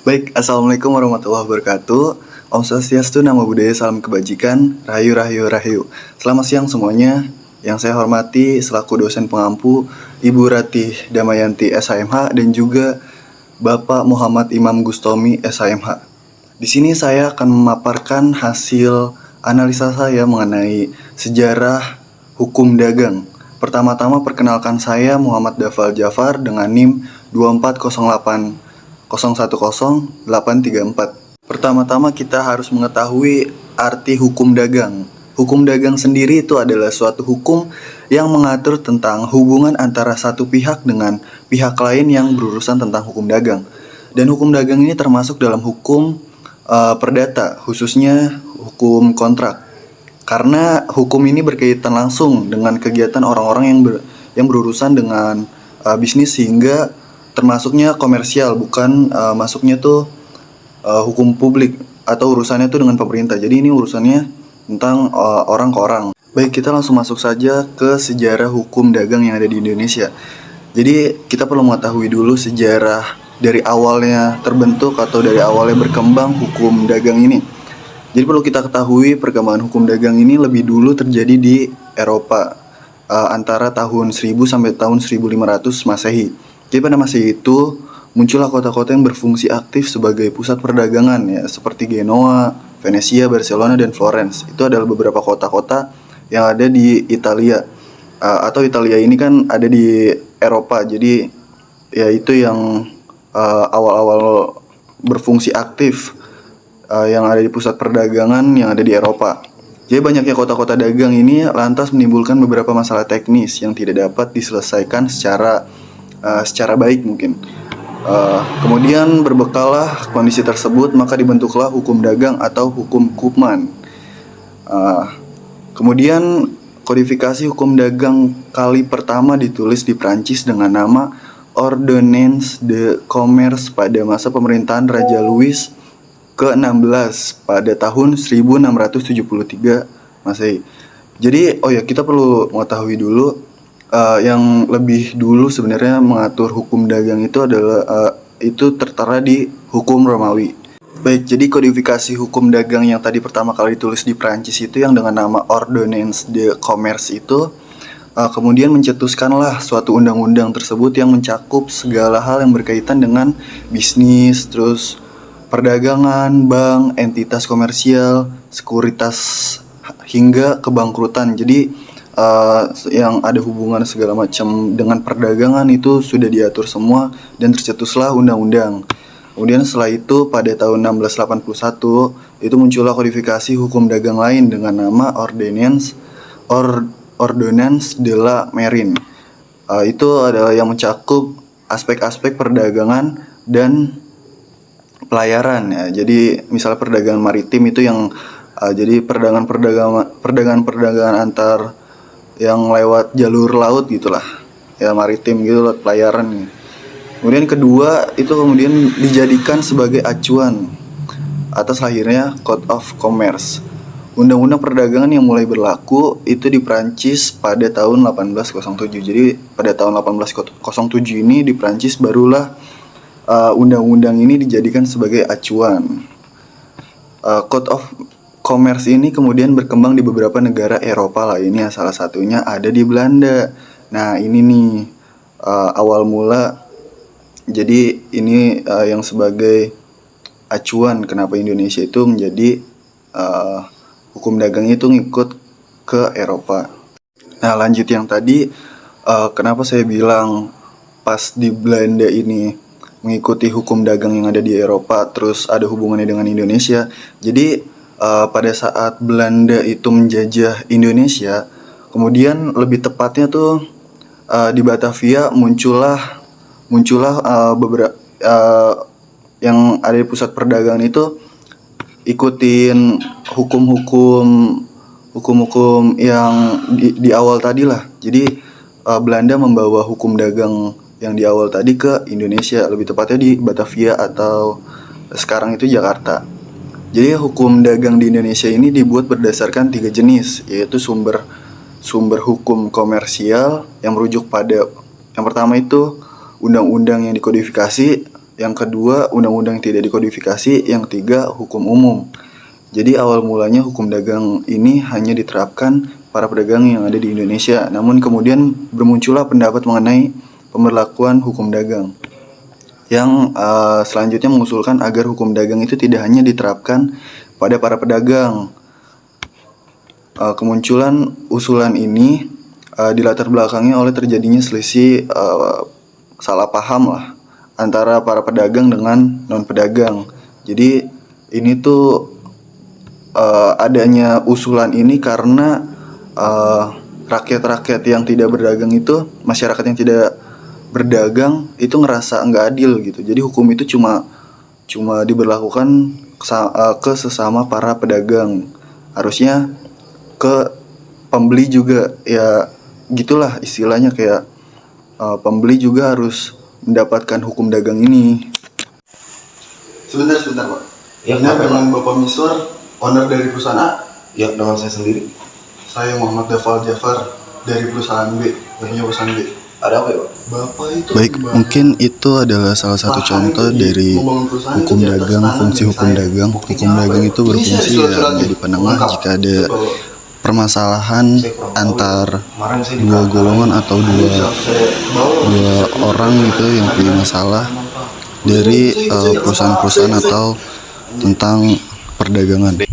Baik, Assalamualaikum warahmatullahi wabarakatuh. Om Swastiastu, Namo Buddhaya, salam kebajikan, Rahayu Rahayu Rahayu. Selamat siang semuanya. Yang saya hormati selaku dosen pengampu Ibu Ratih Damayanti SHMH dan juga Bapak Muhammad Imam Gustomi SHMH. Di sini saya akan memaparkan hasil analisa saya mengenai sejarah hukum dagang. Pertama-tama perkenalkan saya Muhammad Dafal Jafar dengan NIM 24080100834. Pertama-tama kita harus mengetahui arti hukum dagang. Hukum dagang sendiri itu adalah suatu hukum yang mengatur tentang hubungan antara satu pihak dengan pihak lain yang berurusan tentang hukum dagang. Dan hukum dagang ini termasuk dalam hukum perdata, khususnya hukum kontrak. Karena hukum ini berkaitan langsung dengan kegiatan orang-orang yang berurusan dengan bisnis, sehingga termasuknya komersial, bukan masuknya tuh hukum publik atau urusannya tuh dengan pemerintah. Jadi ini urusannya tentang orang ke orang. Baik, kita langsung masuk saja ke sejarah hukum dagang yang ada di Indonesia. Jadi kita perlu mengetahui dulu sejarah dari awalnya terbentuk atau dari awalnya berkembang hukum dagang ini. Jadi perlu kita ketahui perkembangan hukum dagang ini lebih dulu terjadi di Eropa antara tahun 1000 sampai tahun 1500 Masehi. Jadi pada masa itu muncullah kota-kota yang berfungsi aktif sebagai pusat perdagangan, ya, seperti Genoa, Venesia, Barcelona, dan Florence. Itu adalah beberapa kota-kota yang ada di Italia. Atau Italia ini kan ada di Eropa. Jadi ya itu yang awal-awal berfungsi aktif yang ada di pusat perdagangan yang ada di Eropa. Jadi banyaknya kota-kota dagang ini lantas menimbulkan beberapa masalah teknis yang tidak dapat diselesaikan secara baik mungkin. Kemudian berbekallah kondisi tersebut, maka dibentuklah hukum dagang atau hukum Koopman. Kemudian kodifikasi hukum dagang kali pertama ditulis di Prancis dengan nama Ordonnance de Commerce pada masa pemerintahan Raja Louis ke-16 pada tahun 1673 Masehi. Jadi kita perlu mengetahui dulu yang lebih dulu sebenarnya mengatur hukum dagang itu adalah itu tertera di hukum Romawi. Baik, jadi kodifikasi hukum dagang yang tadi pertama kali ditulis di Prancis itu yang dengan nama Ordonnance de Commerce itu kemudian mencetuskanlah suatu undang-undang tersebut yang mencakup segala hal yang berkaitan dengan bisnis, terus perdagangan, bank, entitas komersial, sekuritas hingga kebangkrutan. Jadi yang ada hubungan segala macam dengan perdagangan itu sudah diatur semua dan tercetuslah undang-undang. Kemudian setelah itu pada tahun 1681 itu muncullah kodifikasi hukum dagang lain dengan nama Ordonnance de la Marine. Itu adalah yang mencakup aspek-aspek perdagangan dan pelayaran, ya. Jadi misalnya perdagangan maritim itu yang jadi perdagangan antar yang lewat jalur laut gitulah, ya, maritim gitu, pelayaran. Kemudian kedua itu kemudian dijadikan sebagai acuan atas lahirnya Code of Commerce, undang-undang perdagangan yang mulai berlaku itu di Prancis pada tahun 1807. Jadi pada tahun 1807 ini di Prancis barulah undang-undang ini dijadikan sebagai acuan. Code of Commerce ini kemudian berkembang di beberapa negara Eropa lainnya, salah satunya ada di Belanda. Nah ini nih awal mula, jadi ini yang sebagai acuan kenapa Indonesia itu menjadi hukum dagang itu ngikut ke Eropa. Nah lanjut yang tadi, kenapa saya bilang pas di Belanda ini mengikuti hukum dagang yang ada di Eropa terus ada hubungannya dengan Indonesia. Jadi pada saat Belanda itu menjajah Indonesia, kemudian lebih tepatnya tuh di Batavia muncullah beberapa yang ada di pusat perdagangan itu ikutin hukum-hukum yang di awal tadi lah. Jadi Belanda membawa hukum dagang yang di awal tadi ke Indonesia, lebih tepatnya di Batavia atau sekarang itu Jakarta. Jadi hukum dagang di Indonesia ini dibuat berdasarkan 3 jenis, yaitu sumber hukum komersial yang merujuk pada yang pertama itu undang-undang yang dikodifikasi, yang kedua undang-undang yang tidak dikodifikasi, yang ketiga hukum umum. Jadi awal mulanya hukum dagang ini hanya diterapkan para pedagang yang ada di Indonesia. Namun kemudian bermuncullah pendapat mengenai pemberlakuan hukum dagang yang selanjutnya mengusulkan agar hukum dagang itu tidak hanya diterapkan pada para pedagang. Kemunculan usulan ini dilatar belakangi oleh terjadinya selisih salah paham lah antara para pedagang dengan non pedagang. Jadi ini tuh adanya usulan ini karena rakyat-rakyat yang tidak berdagang itu, masyarakat yang tidak berdagang itu ngerasa nggak adil gitu. Jadi hukum itu cuma diberlakukan ke sesama para pedagang. Harusnya ke pembeli juga, ya gitulah istilahnya, kayak pembeli juga harus mendapatkan hukum dagang ini. Sebentar Pak. Ya, Ini dengan Bapak Miswar, owner dari perusahaan A? Ya, dengan saya sendiri. Saya Muhammad Dafal Jafar dari perusahaan B, punya perusahaan B. Ada apa ya, Pak? Bapak itu Baik, mungkin itu adalah salah satu contoh dari hukum dagang, fungsi hukum dagang. Hukum dagang itu berfungsi menjadi penengah jika ada permasalahan antar dua golongan atau dua orang gitu yang punya masalah dari perusahaan-perusahaan atau tentang perdagangan.